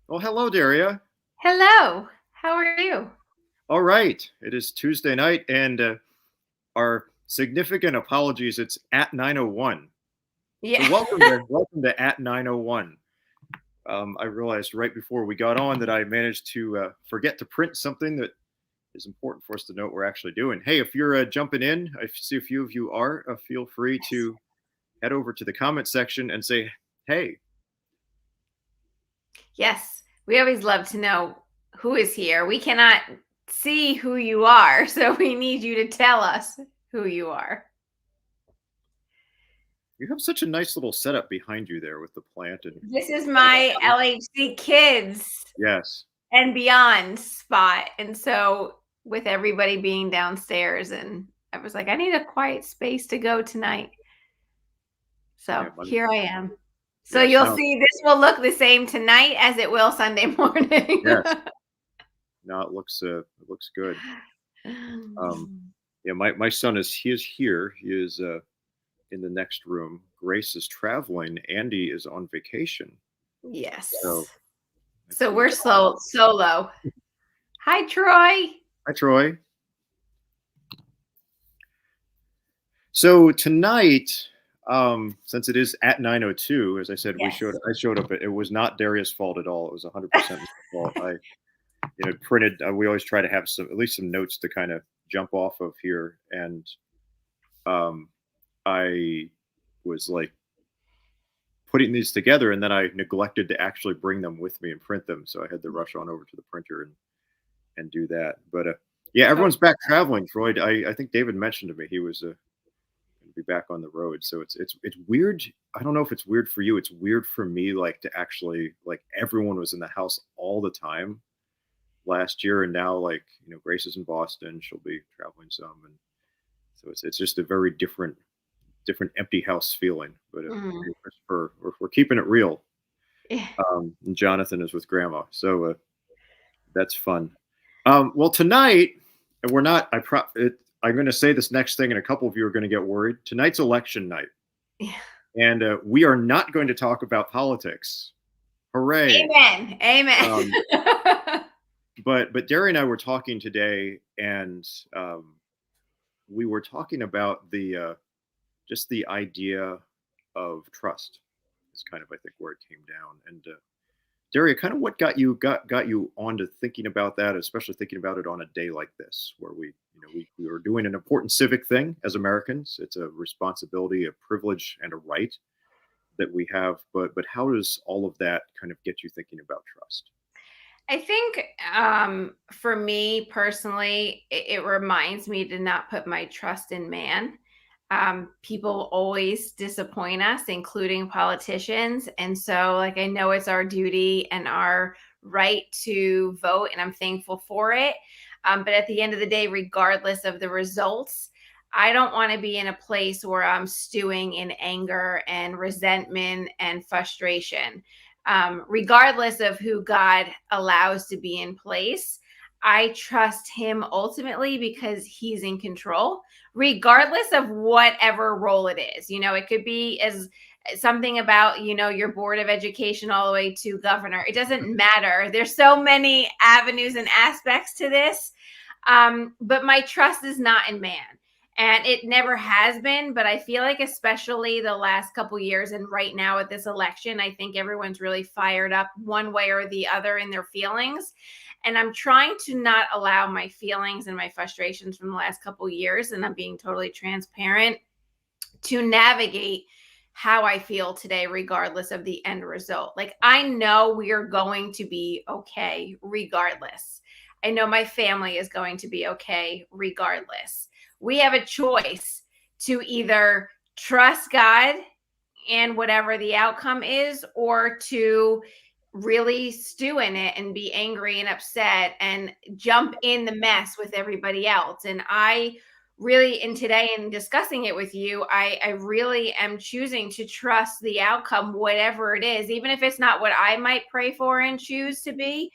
Well, hello, Daria. Hello, how are you? All right, it is Tuesday night, and our significant apologies. It's at 9:01. So Yeah. welcome to at 9:01. I realized right before we got on that I managed to forget to print something that is important for us to know what we're actually doing. Hey, if you're jumping in, I see a few of you are. Feel free Yes. to head over to the comment section and say, "Hey." Yes, we always love to know who is here. We cannot see who you are, so we need you to tell us who you are. You have such a nice little setup behind you there with the plant and This is my LHC Kids yes. and Beyond spot. And so, with everybody being downstairs, and I was like, I need a quiet space to go tonight. So, Yeah, here I am. So, yes. you'll Now, see this will look the same tonight as it will Sunday morning. yes. No, it looks good. Um, yeah, my son is here. He is in the next room. Grace is traveling. Andy is on vacation. So Yes. that's So who we we're got. solo. Hi, Troy. Hi, Troy. So tonight, since it is at 9:02, as I said, Yes. I showed up. It was not Daria's fault at all. It was 100% my fault. I printed. We always try to have some at least some notes to kind of jump off of here, and um, I was like putting these together, and then I neglected to actually bring them with me and print them. So I had to rush on over to the printer and do that. But yeah, Oh, everyone's back traveling. Freud, I think David mentioned to me he was going to be back on the road. So it's weird. I don't know if it's weird for you. It's weird for me, like to actually like everyone was in the house all the time last year, and now like Grace is in Boston. She'll be traveling some, and so it's just a very different empty house feeling. But mm. Christopher, we're keeping it real. Yeah. And Jonathan is with Grandma, so that's fun. Well, tonight we're not. I'm going to say this next thing, and a couple of you are going to get worried. Tonight's election night, Yeah. and we are not going to talk about politics. Hooray! Amen. Amen. Um, but Derry and I were talking today, and we were talking about the just the idea of trust. Is kind of I think where it came down, and Daria, kind of what got you onto thinking about that, especially thinking about it on a day like this, where we are doing an important civic thing as Americans. It's a responsibility, a privilege, and a right that we have. But how does all of that kind of get you thinking about trust? I think for me personally, it reminds me to not put my trust in man. People always disappoint us, including politicians. And so, like, I know it's our duty and our right to vote, and I'm thankful for it. But at the end of the day, regardless of the results, I don't want to be in a place where I'm stewing in anger and resentment and frustration. Regardless of who God allows to be in place, I trust him ultimately because he's in control, regardless of whatever role it is. It could be as something about, your board of education all the way to governor. It doesn't matter. There's so many avenues and aspects to this. But my trust is not in man. And it never has been, but I feel like especially the last couple years and right now at this election, I think everyone's really fired up one way or the other in their feelings. And I'm trying to not allow my feelings and my frustrations from the last couple years, and I'm being totally transparent, to navigate how I feel today, regardless of the end result. Like, I know we are going to be okay regardless. I know my family is going to be okay regardless. We have a choice to either trust God and whatever the outcome is, or to really stew in it and be angry and upset and jump in the mess with everybody else. And I really, in today and discussing it with you, I really am choosing to trust the outcome, whatever it is, even if it's not what I might pray for and choose to be.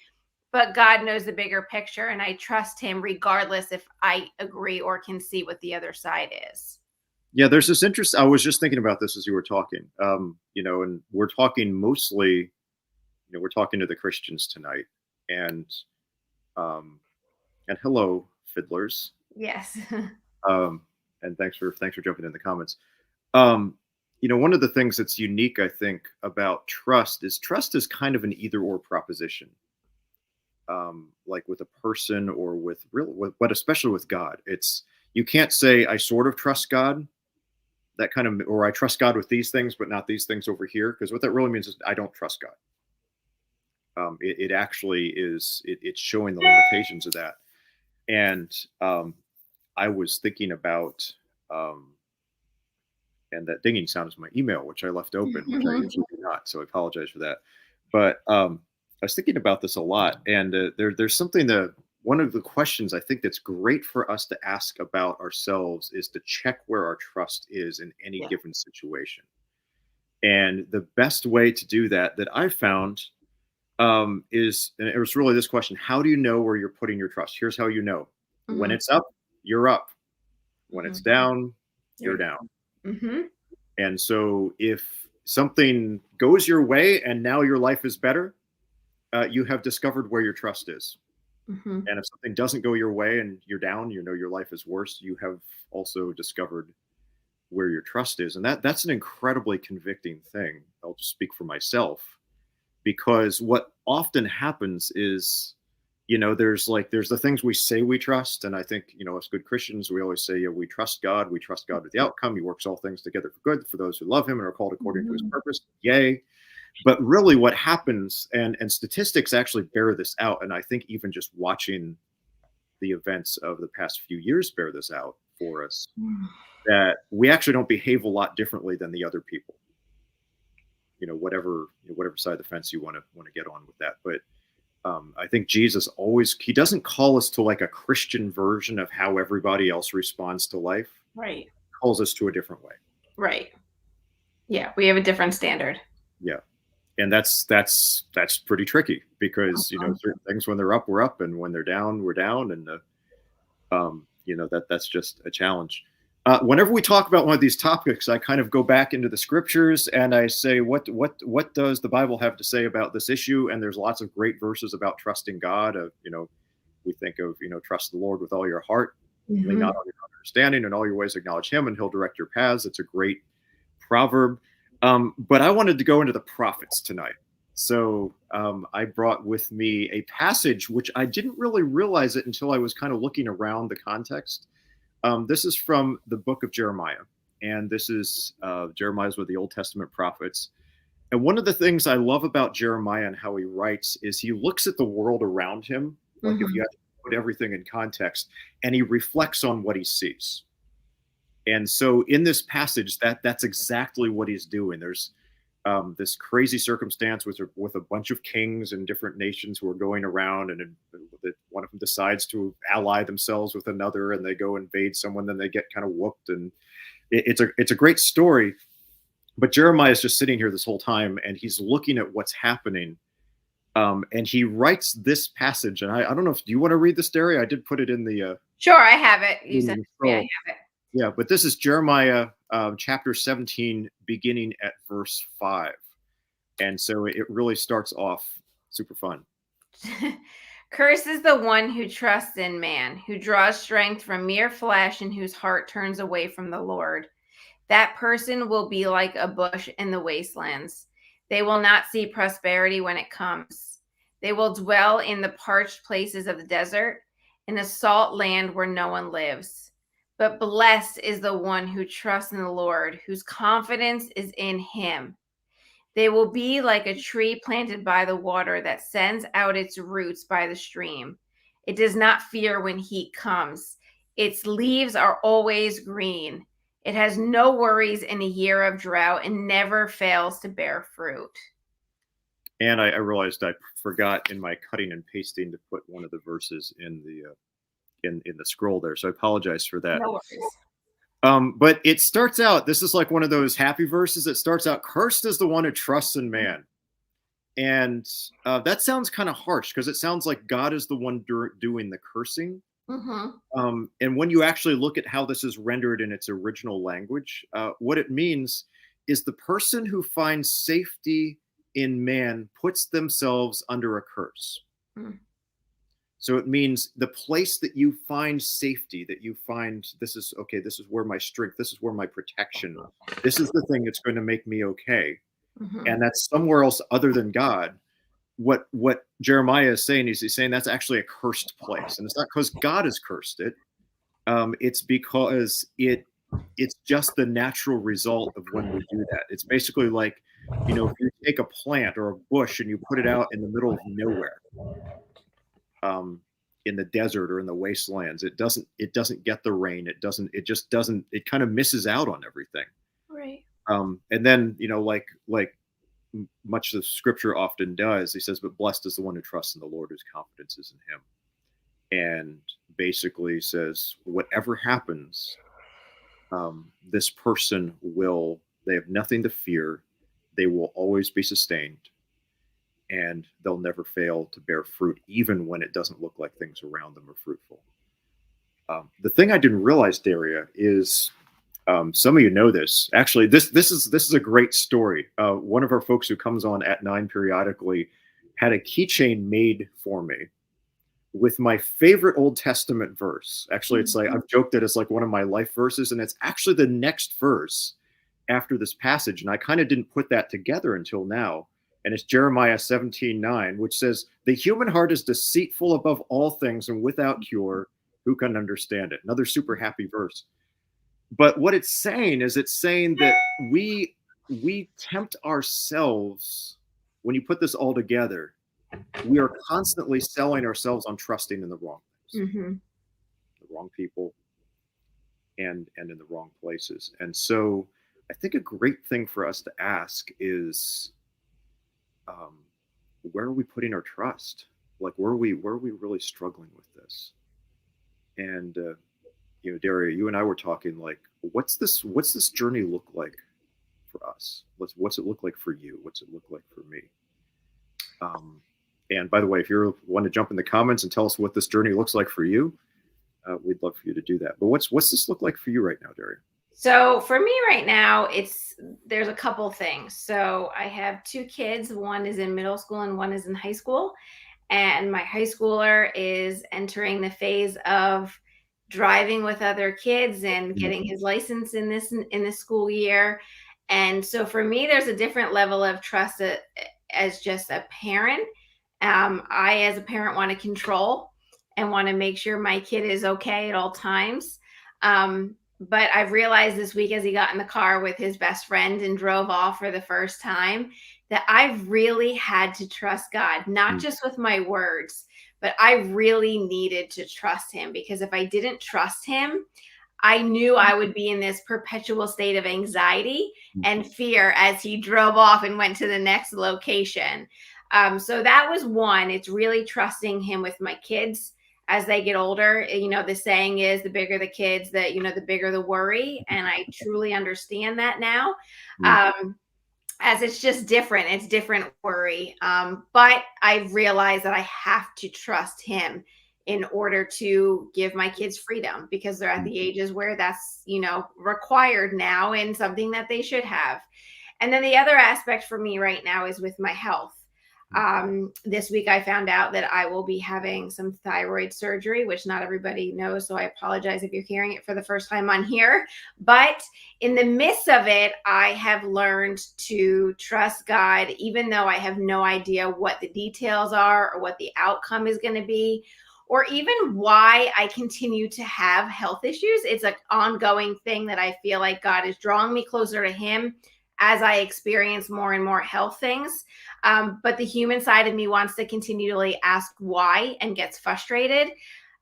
But God knows the bigger picture, and I trust him regardless if I agree or can see what the other side is. Yeah, there's this interest. I was just thinking about this as you were talking. And we're talking mostly we're talking to the Christians tonight, and um, hello, fiddlers, Yes. um, and thanks for jumping in the comments. Um, one of the things that's unique, I think, about trust is kind of an either or proposition. Like with a person or but especially with God, it's you can't say I sort of trust God, that kind of, or I trust God with these things, but not these things over here, because what that really means is I don't trust God. It actually is. It's showing the limitations of that, and I was thinking about. And that dinging sound is my email, which I left open, which I usually do not. So I apologize for that. But I was thinking about this a lot, and there's something that one of the questions I think that's great for us to ask about ourselves is to check where our trust is in any Yeah. given situation. And the best way to do that I found is, and it was really this question: how do you know where you're putting your trust? Here's how you know: when Mhm. it's up, you're up; when it's Mhm. down, you're Right. down. Mhm. And so if something goes your way and now your life is better, you have discovered where your trust is. Mhm. And if something doesn't go your way and you're down, your life is worse, you have also discovered where your trust is. And that's an incredibly convicting thing. I'll just speak for myself, because what often happens is, there's the things we say we trust, and I think, as good Christians, we always say, yeah, we trust God, with the outcome. He works all things together for good for those who love him and are called according to his Mhm. purpose. Yay. But really what happens, and statistics actually bear this out, and I think even just watching the events of the past few years bear this out for us, that we actually don't behave a lot differently than the other people. Whatever side of the fence you want to get on with that. But I think Jesus always, he doesn't call us to like a Christian version of how everybody else responds to life. Right. He calls us to a different way. Right. Yeah, we have a different standard. Yeah. And that's pretty tricky, because certain things, when they're up, we're up, and when they're down, we're down. And that's just a challenge. Whenever we talk about one of these topics, I kind of go back into the scriptures and I say, what does the Bible have to say about this issue? And there's lots of great verses about trusting God. We think of, trust the Lord with all your heart, lean not Mhm. on your own understanding, in all your ways acknowledge him, and he'll direct your paths. It's a great proverb. But I wanted to go into the prophets tonight. So I brought with me a passage which I didn't really realize it until I was kind of looking around the context. This is from the book of Jeremiah, and this is Jeremiah's with the Old Testament prophets. And one of the things I love about Jeremiah and how he writes is he looks at the world around him, like if you Mhm. had to put everything in context, and he reflects on what he sees. And so in this passage, that's exactly what he's doing. There's this crazy circumstance with a bunch of kings and different nations who are going around, and one of them decides to ally themselves with another, and they go invade someone, then they get kind of whooped, and it's a great story. But Jeremiah is just sitting here this whole time, and he's looking at what's happening, and he writes this passage. And I don't know if do you want to read this, Derry? I did put it in Sure, I have it. You sent the it to me. I scroll. have Yeah, but this is Jeremiah chapter 17, beginning at verse 5. And so it really starts off super fun. it. Curse is the one who trusts in man, who draws strength from mere flesh, and whose heart turns away from the Lord. That person will be like a bush in the wastelands. They will not see prosperity when it comes. They will dwell in the parched places of the desert, in a salt land where no one lives. But blessed is the one who trusts in the Lord, whose confidence is in him. They will be like a tree planted by the water that sends out its roots by the stream. It does not fear when heat comes. Its leaves are always green. It has no worries in a year of drought and never fails to bear fruit. And I realized I forgot in my cutting and pasting to put one of the verses in the in the scroll there. So I apologize for that. No worries. But it starts out, this is like one of those happy verses. It starts out, cursed is the one who trusts in man. And that sounds kind of harsh, because it sounds like God is the one doing the cursing. Mm-hmm. And when you actually look at how this is rendered in its original language, what it means is the person who finds safety in man puts themselves under a curse. Mm. So it means the place that you find safety, that you find this is okay, this is where my strength, this is where my protection, this is the thing that's going to make me okay. Mhm. And that's somewhere else other than God. What Jeremiah is saying is he's saying that's actually a cursed place. And it's not because God has cursed it. It's because it's just the natural result of when we do that. It's basically like, if you take a plant or a bush and you put it out in the middle of nowhere, in the desert or in the wastelands, it doesn't get the rain. It kind of misses out on everything. Right. And then, like much of the scripture often does, he says, but blessed is the one who trusts in the Lord, whose confidence is in him. And basically says, whatever happens, this person they have nothing to fear. They will always be sustained, and they'll never fail to bear fruit, even when it doesn't look like things around them are fruitful. The thing I didn't realize, Daria, is some of you know this. Actually, this is a great story. One of our folks who comes on at 9 periodically had a keychain made for me with my favorite Old Testament verse. Actually, it's like I've joked that it's like one of my life verses, and it's actually the next verse after this passage. And I kind of didn't put that together until now. And it's Jeremiah 17:9, which says, the human heart is deceitful above all things and without cure. Who can understand it? Another super happy verse. But what it's saying is it's saying that we tempt ourselves when you put this all together. We are constantly selling ourselves on trusting in the wrong things, Mm-hmm. the wrong people, and in the wrong places. And so I think a great thing for us to ask is, where are we putting our trust? Like, where are we really struggling with this? And Daria, you and I were talking like, what's this journey look like for us? What's it look like for you? What's it look like for me? And by the way, if you want to jump in the comments and tell us what this journey looks like for you, we'd love for you to do that. But what's this look like for you right now, Daria? So for me right now, there's a couple things. So I have 2 kids. One is in middle school and one is in high school. And my high schooler is entering the phase of driving with other kids and getting his license in this school year. And so for me, there's a different level of trust as just a parent. I, as a parent, want to control and want to make sure my kid is okay at all times. But I've realized this week, as he got in the car with his best friend and drove off for the first time, that I've really had to trust God, not just with my words, but I really needed to trust him, because if I didn't trust him, I knew I would be in this perpetual state of anxiety and fear as he drove off and went to the next location. So that was one. It's really trusting him with my kids as they get older. The saying is, the bigger the kids, the bigger the worry. And I truly understand that now. As it's just different. It's different worry. But I realize that I have to trust him in order to give my kids freedom, because they're at the ages where that's, required now and something that they should have. And then the other aspect for me right now is with my health. This week I found out that I will be having some thyroid surgery, which not everybody knows. So I apologize if you're hearing it for the first time on here. But in the midst of it, I have learned to trust God, even though I have no idea what the details are or what the outcome is going to be, or even why I continue to have health issues. It's an ongoing thing that I feel like God is drawing me closer to him as I experience more and more health things. But the human side of me wants to continually ask why and gets frustrated.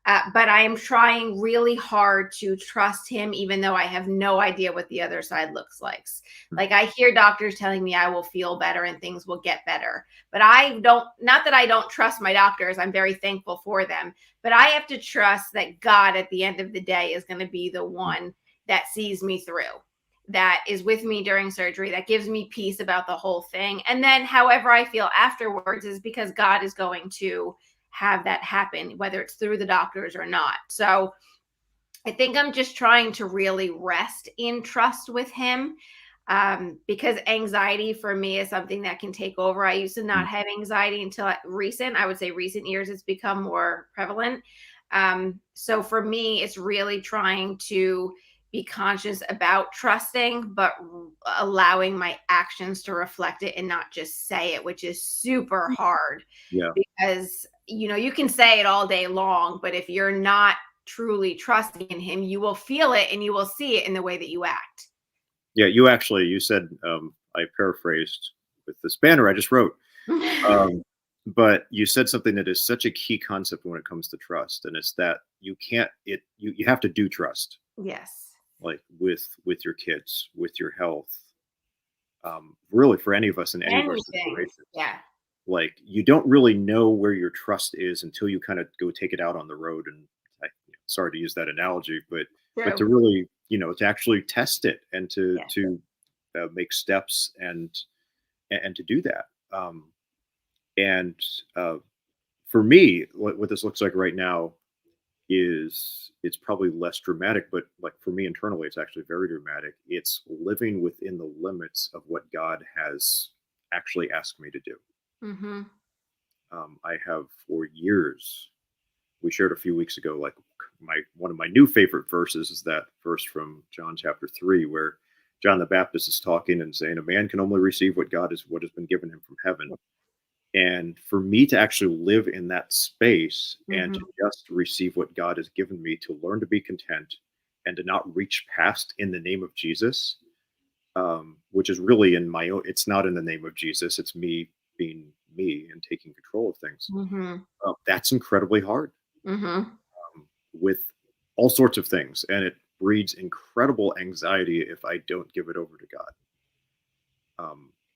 But I am trying really hard to trust him, even though I have no idea what the other side looks like. Like, I hear doctors telling me I will feel better and things will get better. But not that I don't trust my doctors. I'm very thankful for them. But I have to trust that God at the end of the day is going to be the one that sees me through, that is with me during surgery, that gives me peace about the whole thing. And then however I feel afterwards is because God is going to have that happen, whether it's through the doctors or not. So I think I'm just trying to really rest in trust with him. because anxiety for me is something that can take over. I used to not Mm. have anxiety until I would say recent years, it's become more prevalent. So for me, it's really trying to be conscious about trusting, but allowing my actions to reflect it and not just say it, which is super hard Yeah. because, you can say it all day long, but if you're not truly trusting in him, you will feel it and you will see it in the way that you act. Yeah. You said, I paraphrased with this banner I just wrote. Um, but you said something that is such a key concept when it comes to trust, and it's that you have to do trust, Yes. like with your kids, with your health, really for any of us in any of our Anything. situations. Yeah. Like you don't really know where your trust is until you kind of go take it out on the road. And sorry to use that analogy, but to True. really, to actually test it and to Yeah. make steps and to do that. And uh, for me, what this looks like right now is it's probably less dramatic, but like for me internally, it's actually very dramatic. It's living within the limits of what God has actually asked me to do. Mhm. I have for years. We shared a few weeks ago, like my one of my new favorite verses is that verse from John chapter 3, where John the Baptist is talking and saying, "A man can only receive what has been given him from heaven." And for me to actually live in that space and to Mhm. just receive what God has given me, to learn to be content and to not reach past in the name of Jesus, which is really in my own, it's not in the name of Jesus, it's me being me and taking control of things. Mhm. That's incredibly hard, Mhm. with all sorts of things. And it breeds incredible anxiety if I don't give it over to God,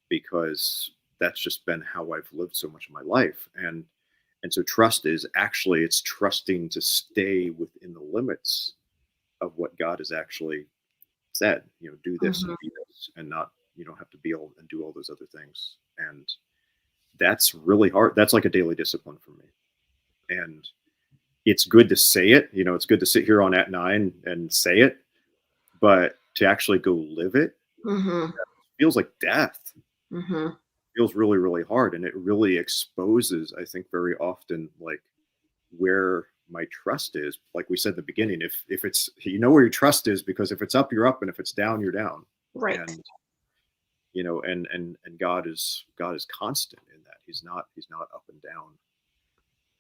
because that's just been how I've lived so much of my life. And so trust is actually, it's trusting to stay within the limits of what God has actually said. Do this Mhm. and be this, and not, you don't have to be able and do all those other things. And that's really hard. That's like a daily discipline for me. And it's good to say it. It's good to sit here on at nine and say it, but to actually go live it Mhm. feels like death. Mhm. Feels really, really hard, and it really exposes, I think, very often, like where my trust is. Like we said at the beginning, if it's, where your trust is, because if it's up, you're up, and if it's down, you're down. Right. And and God is constant in that. He's not up and down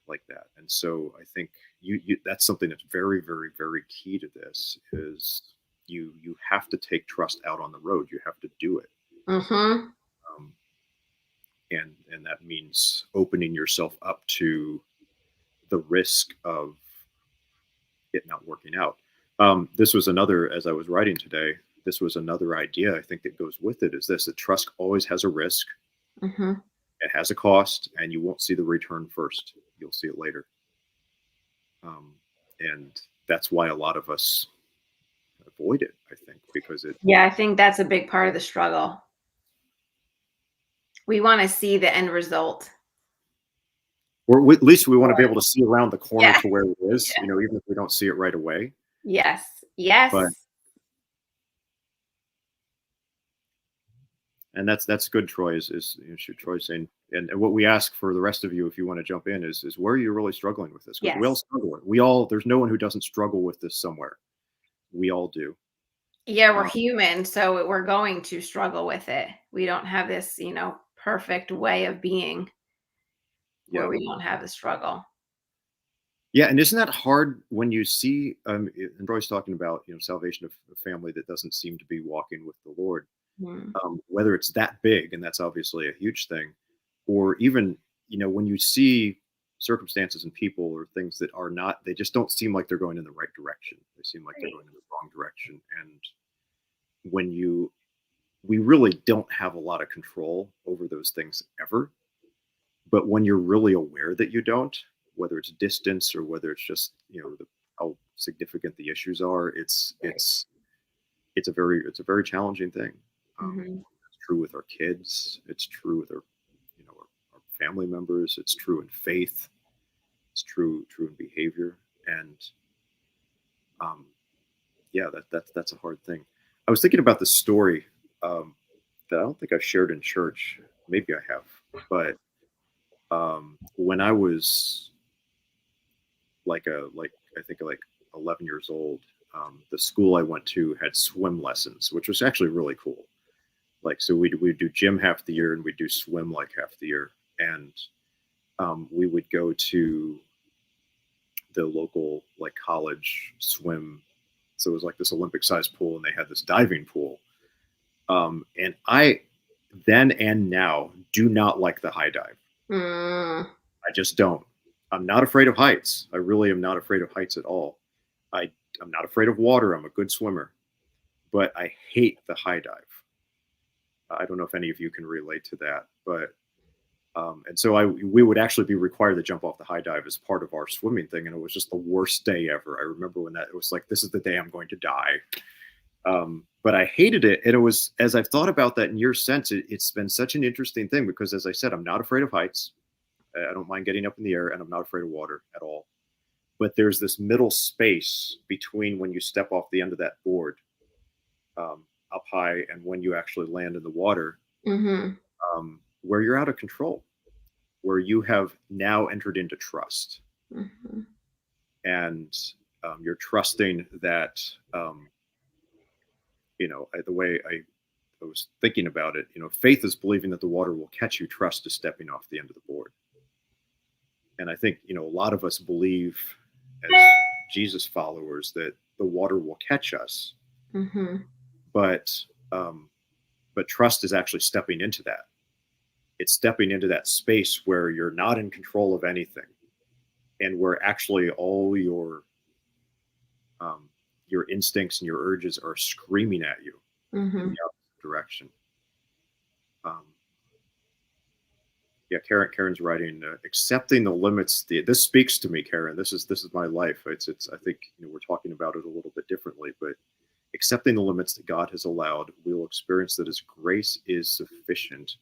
like that. And so I think you that's something that's very, very, very key to this is you have to take trust out on the road. You have to do it. Mhm. Um, and that means opening yourself up to the risk of it not working out. This was another, as I was writing today, this was another idea I think that goes with it, is this: that trust always has a risk, Mhm. it has a cost, and you won't see the return first. You'll see it later. Um, and that's why a lot of us avoid it, I think, because it, Yeah, I think that's a big part of the struggle. We wanna see the end result. or at least we want to be Or able to see around the corner yeah. to where it is, Yeah. even if we don't see it right away. Yes. But Yes. and that's good, Troy. Troy saying, and what we ask for the rest of you, if you want to jump in, is where are you really struggling with this? Because we all Yes. struggle. We all, there's no one who doesn't struggle with this somewhere. We all do. Yeah, we're Um, human, so we're going to struggle with it. We don't have this, perfect way of being where yeah, we don't have the struggle. yeah, and isn't that hard when you see? And Roy's talking about, salvation of a family that doesn't seem to be walking with the Lord. Mm. Whether it's that big, and that's obviously a huge thing, or even, when you see circumstances and people or things that are not, they just don't seem like they're going in the right direction. They seem like they're Right. going in the wrong direction. And when you we really don't have a lot of control over those things ever, but when you're really aware that you don't, whether it's distance or whether it's just, how significant the issues are, Right. it's a very challenging thing. Mhm. It's true with our kids, it's true with our family members, it's true in faith, it's true in behavior. And um yeah, that's a hard thing. I was thinking about this story. um, that I don't think I've shared in church. Maybe I have, but when I was like I think like 11 years old, the school I went to had swim lessons, which was actually really cool. Like, so we'd do gym half the year and we'd do swim like half the year, and we would go to the local like college swim. So it was like this Olympic sized pool, and they had this diving pool. And I then and now do not like the high dive. Mm, I just don't. I'm not afraid of heights. I really am not afraid of heights at all. I I'm not afraid of water. I'm a good swimmer, but I hate the high dive. I don't know if any of you can relate to that, but and so we would actually be required to jump off the high dive as part of our swimming thing, and it was just the worst day ever. I remember when that it was like, this is the day I'm going to die. But I hated it, and it was, as I've thought about that in years since, it's been such an interesting thing because, as I said, I'm not afraid of heights. I don't mind getting up in the air, and I'm not afraid of water at all. But there's this middle space between when you step off the end of that board up high and when you actually land in the water, hmm where you're out of control, where you have now entered into trust, hmm and you're trusting that the way I was thinking about it, faith is believing that the water will catch you. Trust is stepping off the end of the board. And I think, a lot of us believe as Jesus followers that the water will catch us, hmm but but trust is actually stepping into that. It's stepping into that space where you're not in control of anything, and where actually all your instincts and your urges are screaming at you in hmm the opposite direction. Um, yeah, Karen's writing, accepting the limits. This speaks to me, Karen. This is my life. It's. I think we're talking about it a little bit differently, but accepting the limits that God has allowed, we will experience that His grace is sufficient,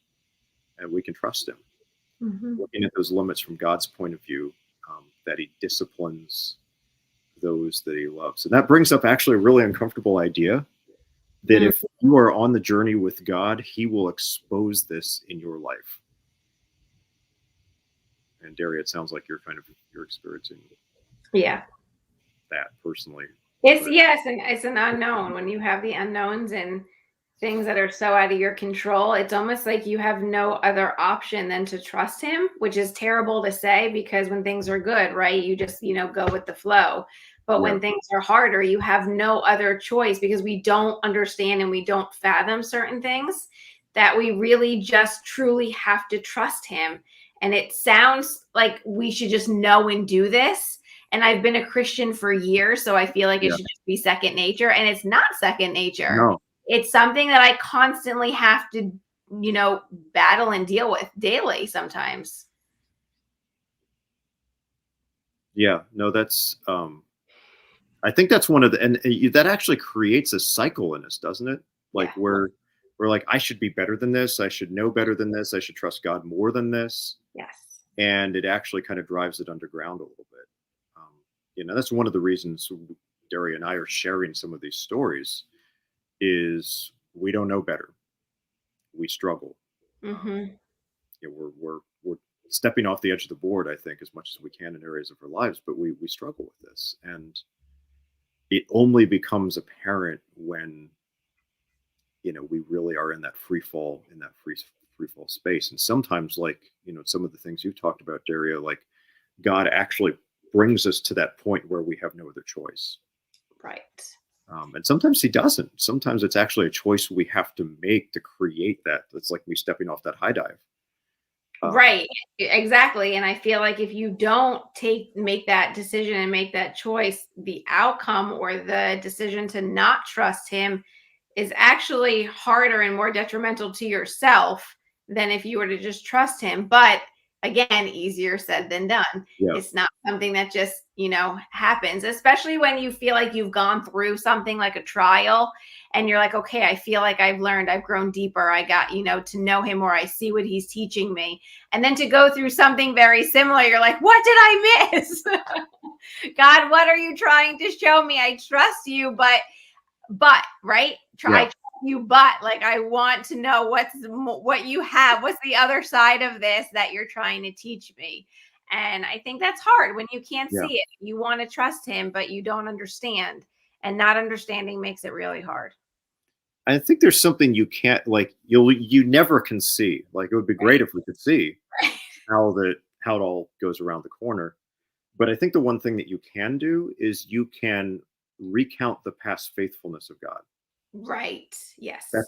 and we can trust Him. hmm Looking at those limits from God's point of view, that He disciplines those that He loves, and that brings up actually a really uncomfortable idea that if you are on the journey with God, He will expose this in your life. And Daria, it sounds like you're experiencing Yeah. that personally. It's But yes, and it's an unknown. When you have the unknowns and things that are so out of your control, it's almost like you have no other option than to trust him, which is terrible to say because when things are good, right, you just, go with the flow. But yeah, when things are harder, you have no other choice because we don't understand and we don't fathom certain things that we really just truly have to trust him. And it sounds like we should just know and do this, and I've been a Christian for years, so I feel like it yeah, should just be second nature. And it's not second nature. no, It's something that I constantly have to, battle and deal with daily sometimes. yeah, no. That's I think that's one of the, and that actually creates a cycle in us, doesn't it? Like Yeah. we're like, I should be better than this. I should know better than this. I should trust God more than this. Yes. And it actually kind of drives it underground a little bit. That's one of the reasons Daria and I are sharing some of these stories is we don't know better. We struggle. Um, hmm we're stepping off the edge of the board, I think, as much as we can in areas of our lives, but we struggle with this. And it only becomes apparent when, we really are in that free fall, in that free fall space. And sometimes, like, some of the things you've talked about, Daria, like God actually brings us to that point where we have no other choice. Right. And sometimes he doesn't. Sometimes it's actually a choice we have to make to create that. It's like me stepping off that high dive. Right. Exactly. And I feel like if you don't make that decision and make that choice, the outcome or the decision to not trust him is actually harder and more detrimental to yourself than if you were to just trust him. But again, easier said than done. Yeah. It's not something that just, happens, especially when you feel like you've gone through something like a trial and you're like, okay, I feel like I've learned, I've grown deeper. I got, to know him, or I see what he's teaching me. And then to go through something very similar, you're like, what did I miss? God, what are you trying to show me? I trust you, but right? Yeah. I trust you, but like I want to know what you have, what's the other side of this that you're trying to teach me. And I think that's hard when you can't Yeah. see it. You want to trust him, but you don't understand. And not understanding makes it really hard. I think there's something you can't like you never can see. Like it would be great Right. if we could see Right. how it all goes around the corner. But I think the one thing that you can do is you can recount the past faithfulness of God. Right.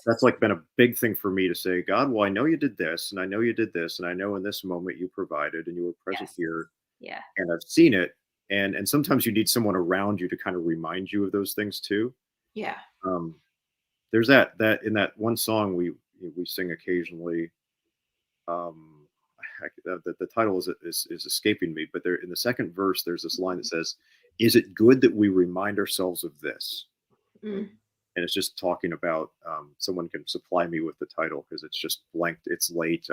That's like been a big thing for me to say, God, well, I know you did this, and I know you did this, and I know in this moment you provided, and you were present Yes. here, Yeah. and I've seen it. And sometimes you need someone around you to kind of remind you of those things too. Yeah. Um, there's that in that one song we sing occasionally. Um, the title is escaping me, but there in the second verse there's this line that says, "Is it good that we remind ourselves of this?" Mm. And it's just talking about someone can supply me with the title because it's just blanked. It's late.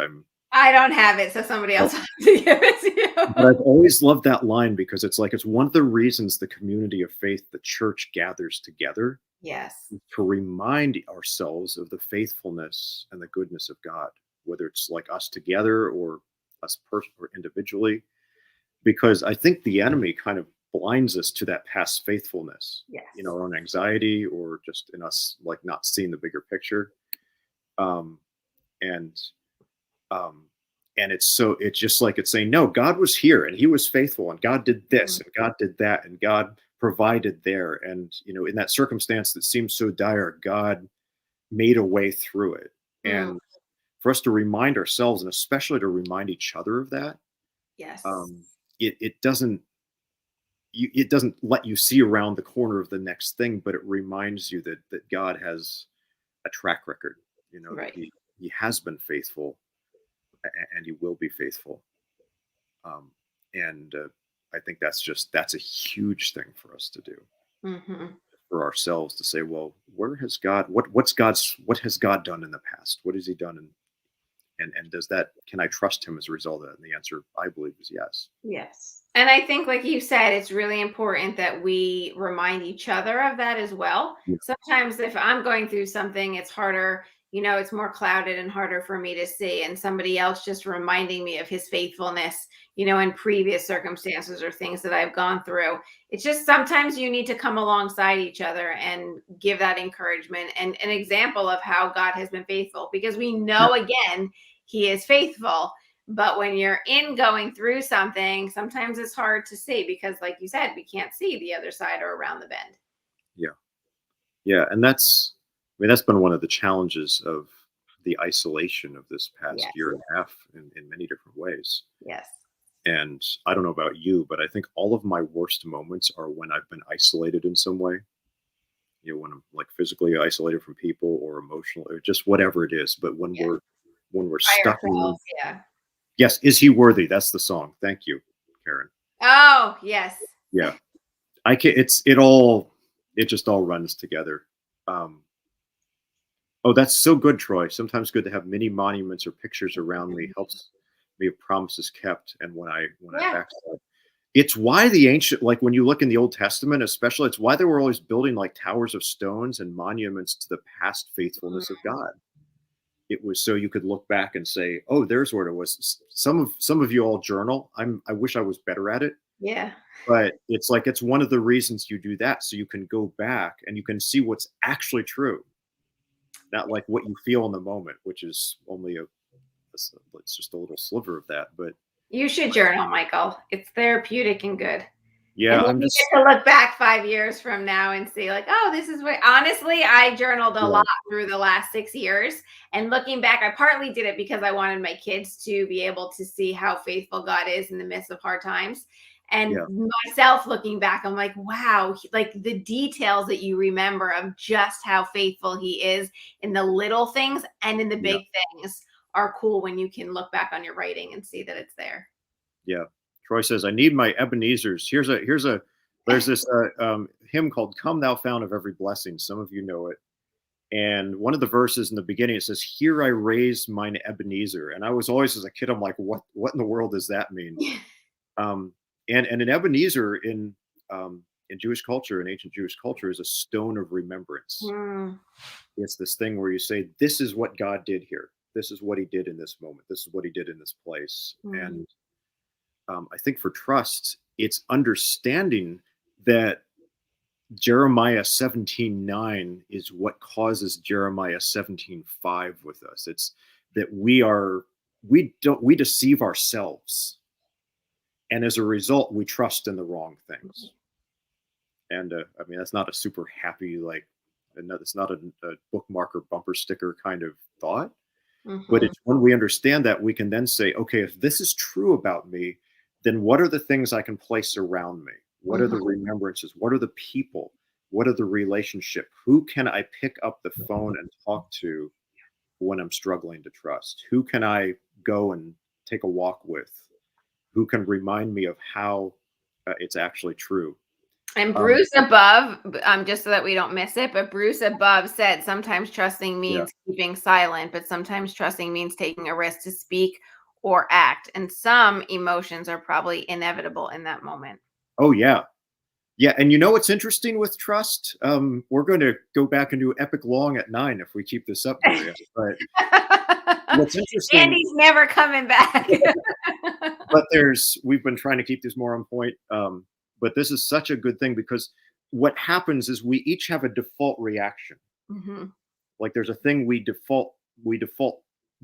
I don't have it, so somebody Oh, else has to give it to but you. I've always loved that line because it's like it's one of the reasons the community of faith, the church, gathers together Yes. to remind ourselves of the faithfulness and the goodness of God, whether it's like us together or us personally or individually. Because I think the enemy kind of blinds us to that past faithfulness, Yes. our own anxiety or just in us like not seeing the bigger picture. Um, and um, and it's just like it's saying, no, God was here and He was faithful, and God did this Mhm. and God did that, and God provided there, and in that circumstance that seems so dire, God made a way through it. Mm. And for us to remind ourselves, and especially to remind each other of that, Yes. um, it doesn't it doesn't let you see around the corner of the next thing, but it reminds you that God has a track record. That Right. He has been faithful, and He will be faithful. And I think that's a huge thing for us to do Mhm. for ourselves to say, well, where has God what has God done in the past? What has He done, and does that can I trust Him as a result of that? And the answer, I believe, is yes. Yes. And I think, like you said, it's really important that we remind each other of that as well. Yeah, Sometimes, if I'm going through something, it's harder, it's more clouded and harder for me to see. And somebody else just reminding me of his faithfulness, in previous circumstances or things that I've gone through. It's just sometimes you need to come alongside each other and give that encouragement and an example of how God has been faithful, because we yeah, know, again, he is faithful. But when you're in going through something, sometimes it's hard to see because, like you said, we can't see the other side or around the bend. yeah, yeah. And that's been one of the challenges of the isolation of this past Yes. year and a half in many different ways. Yes. And I don't know about you, but I think all of my worst moments are when I've been isolated in some way. When I'm like physically isolated from people or emotional or just whatever it is. But when Yeah. we're By stuck in ourselves. Yeah. yes, is He worthy? That's the song. Thank you, Karen. Oh, yes. Yeah. I can it just all runs together. Um oh, that's so good, Troy. Sometimes good to have many monuments or pictures around me helps me of promises kept and when I Yeah. backslide. It's why the ancient like when you look in the Old Testament, especially, it's why they were always building like towers of stones and monuments to the past Mm. faithfulness of God. It was so you could look back and say, "Oh, there's what it was." Some of you all journal. I wish I was better at it, Yeah. but it's like it's one of the reasons you do that so you can go back and you can see what's actually true, not like what you feel in the moment, which is only it's just a little sliver of that. But You should journal, Michael. It's therapeutic and good. yeah, And then I'm you just get to look back 5 years from now and see, like, oh, this is what, honestly, I journaled a yeah, lot through the last 6 years. And looking back, I partly did it because I wanted my kids to be able to see how faithful God is in the midst of hard times. And yeah, myself looking back, I'm like, wow, like the details that you remember of just how faithful he is in the little things and in the yeah, big things are cool when you can look back on your writing and see that it's there. yeah. Troy says, "I need my Ebenezer's." There's this hymn called "Come Thou Fount of Every Blessing." Some of you know it. And one of the verses in the beginning it says, "Here I raise mine Ebenezer." And I was always as a kid, I'm like, what in the world does that mean? Um, and an Ebenezer in in Jewish culture, in ancient Jewish culture, is a stone of remembrance. Mm. It's this thing where you say, "This is what God did here. This is what He did in this moment. This is what He did in this place." Mm. And I think for trust, it's understanding that Jeremiah 17:9 is what causes Jeremiah 17:5 with us. It's that we deceive ourselves, and as a result, we trust in the wrong things. And I mean, that's not a super happy like, it's not a bookmark or bumper sticker kind of thought. But Mhm. it's when we understand that we can then say, okay, if this is true about me, then what are the things I can place around me? What are the Mhm. remembrances? What are the people? What are the relationship? Who can I pick up the phone and talk to when I'm struggling to trust? Who can I go and take a walk with? Who can remind me of how it's actually true? And Um, Bruce above, just so that we don't miss it, but Bruce above said sometimes trusting yeah. means keeping silent, but sometimes trusting means taking a risk to speak or act. And some emotions are probably inevitable in that moment. Oh, yeah. Yeah, and you know what's interesting with trust? We're going to go back and do epic long at 9 if we keep this up, Daria. But what's interesting, Andy's never coming back. but we've been trying to keep this more on point. But this is such a good thing because what happens is we each have a default reaction. Mhm. Like there's a thing we default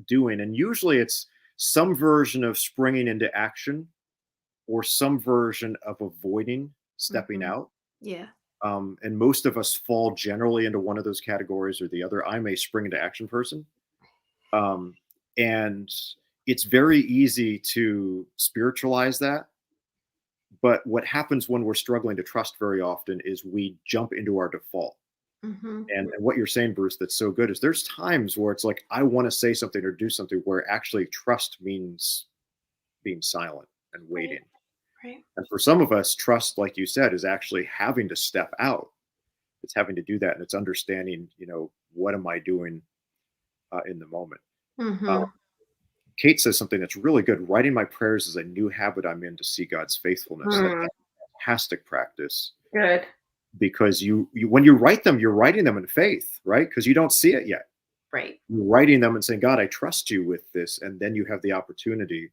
doing, and usually it's some version of springing into action or some version of avoiding stepping Mhm. out. Yeah. And most of us fall generally into one of those categories or the other. I'm a spring into action person. Um, and it's very easy to spiritualize that. But what happens when we're struggling to trust very often is we jump into our default. Mhm. And what you're saying, Bruce, that's so good is there's times where it's like, I want to say something or do something where actually trust means being silent and Right. waiting. Right. And for some of us, trust, like you said, is actually having to step out. It's having to do that, and it's understanding, what am I doing in the moment. Uh, Mhm. Kate says something that's really good. Writing my prayers is a new habit I'm in to see God's faithfulness. That's Mm. a fantastic practice Good. because you when you write them, you're writing them in faith, right? Because you don't see it yet. Right. You're writing them and saying, God, I trust you with this, and then you have the opportunity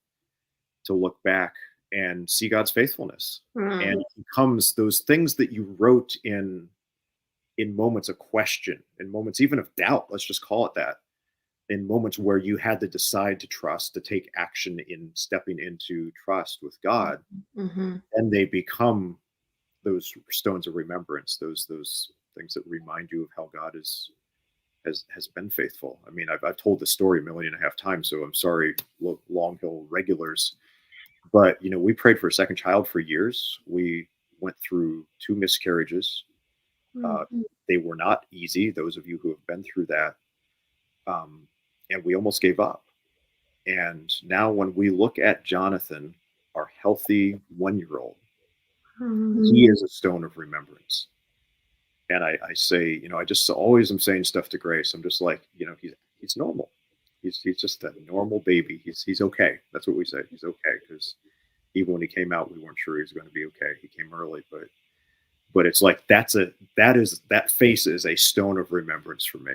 to look back and see God's faithfulness. Mm. And it becomes those things that you wrote in moments of question, in moments even of doubt, let's just call it that, in moments where you had to decide to trust, to take action in stepping into trust with God, Mhm. and they become those stones of remembrance, those things that remind you of how God has been faithful. I mean, I've told this story a million and a half times, so I'm sorry, Long Hill regulars, but we prayed for a second child for years. We went through two miscarriages. Uh, Mhm. they were not easy. Those of you who have been through that, um, and we almost gave up. And now, when we look at Jonathan, our healthy 1-year-old, he is a stone of remembrance. And I say, I just always am saying stuff to Grace. I'm just like, he's normal. He's just a normal baby. He's okay. That's what we say. He's okay because even when he came out, we weren't sure he was going to be okay. He came early, but it's like that face is a stone of remembrance for me.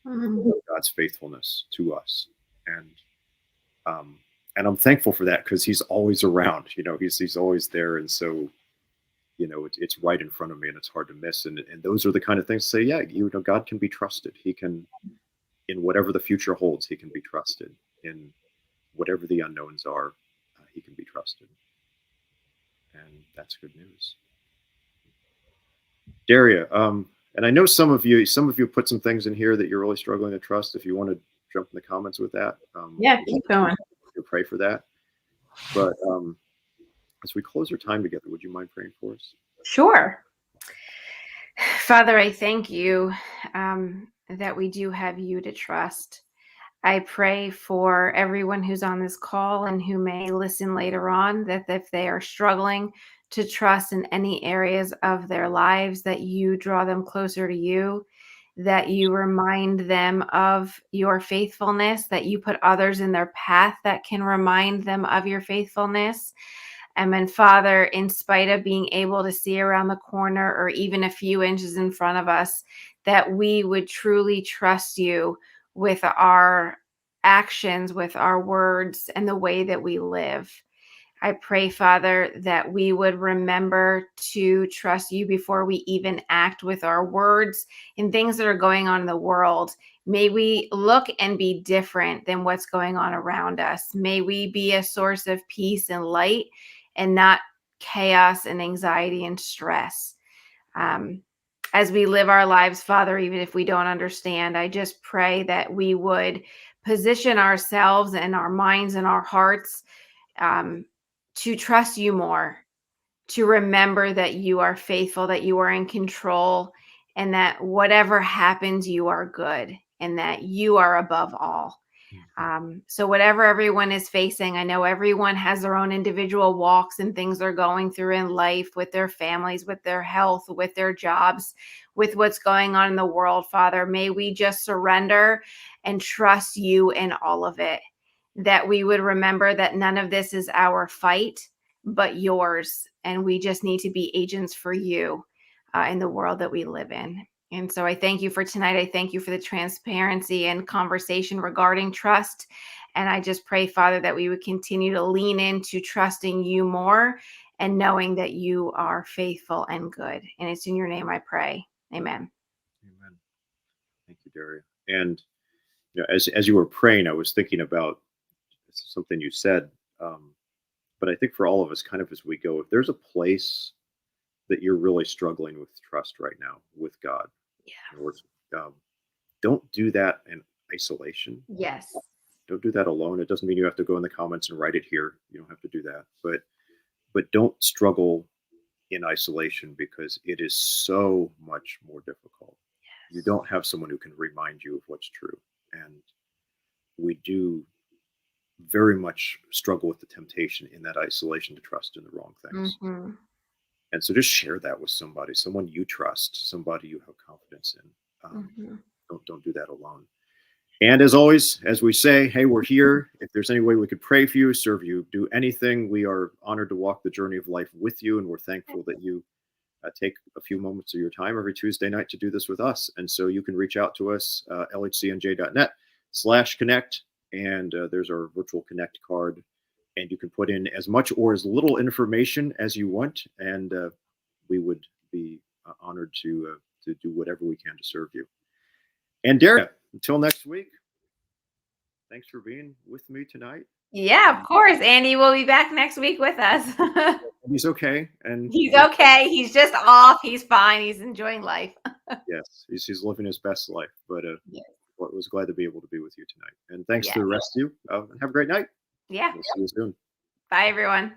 Mhm. God's faithfulness to us, and um, and I'm thankful for that because He's always around. He's always there, and so it's right in front of me, and it's hard to miss. And those are the kind of things to say, yeah, God can be trusted. He can, in whatever the future holds, He can be trusted. In whatever the unknowns are, He can be trusted, and that's good news. Daria, and I know some of you put some things in here that you're really struggling to trust. If you want to jump in the comments with that, Yeah, keep going. we'll pray for that. But as we close our time together, would you mind praying for us? Sure. Father, I thank you that we do have you to trust. I pray for everyone who's on this call and who may listen later on that if they are struggling to trust in any areas of their lives, that you draw them closer to you, that you remind them of your faithfulness, that you put others in their path that can remind them of your faithfulness. And then, Father, in spite of being able to see around the corner or even a few inches in front of us, that we would truly trust you with our actions, with our words, and the way that we live. I pray, Father, that we would remember to trust you before we even act with our words in things that are going on in the world. May we look and be different than what's going on around us. May we be a source of peace and light and not chaos and anxiety and stress. Um, as we live our lives, Father, even if we don't understand, I just pray that we would position ourselves and our minds and our hearts um, to trust you more, to remember that you are faithful, that you are in control, and that whatever happens, you are good, and that you are above all. So whatever everyone is facing, I know everyone has their own individual walks and things they're going through in life with their families, with their health, with their jobs, with what's going on in the world, Father. May we just surrender and trust you in all of it, that we would remember that none of this is our fight, but yours. And we just need to be agents for you in the world that we live in. And so I thank you for tonight. I thank you for the transparency and conversation regarding trust. And I just pray, Father, that we would continue to lean into trusting you more and knowing that you are faithful and good. And it's in your name I pray. Amen. Amen. Thank you, Daria. And as you were praying, I was thinking about something you said. But I think for all of us, kind of as we go, if there's a place that you're really struggling with trust right now with God, Yeah. or, don't do that in isolation. Yes. Don't do that alone. It doesn't mean you have to go in the comments and write it here. You don't have to do that. But don't struggle in isolation, because it is so much more difficult. You don't have someone who can remind you of what's true. And we do very much struggle with the temptation in that isolation to trust in the wrong things. Mm-hmm. And so just share that with somebody, someone you trust, somebody you have confidence in. Mm-hmm. Don't do that alone. And as always, as we say, hey, we're here. If there's any way we could pray for you, serve you, do anything, we are honored to walk the journey of life with you. And we're thankful that you take a few moments of your time every Tuesday night to do this with us. And so you can reach out to us, lhcnj.net/connect. And there's our virtual connect card. And you can put in as much or as little information as you want. And we would be honored to do whatever we can to serve you. And Daria, until next week, thanks for being with me tonight. Yeah, of course. Andy will be back next week with us. He's okay. And he's okay. He's just off. He's fine. He's enjoying life. Yes, he's living his best life. But yes. was glad to be able to be with you tonight. And thanks Yeah. to the rest of you. Have a great night. Yeah. We'll see you soon. Bye, everyone.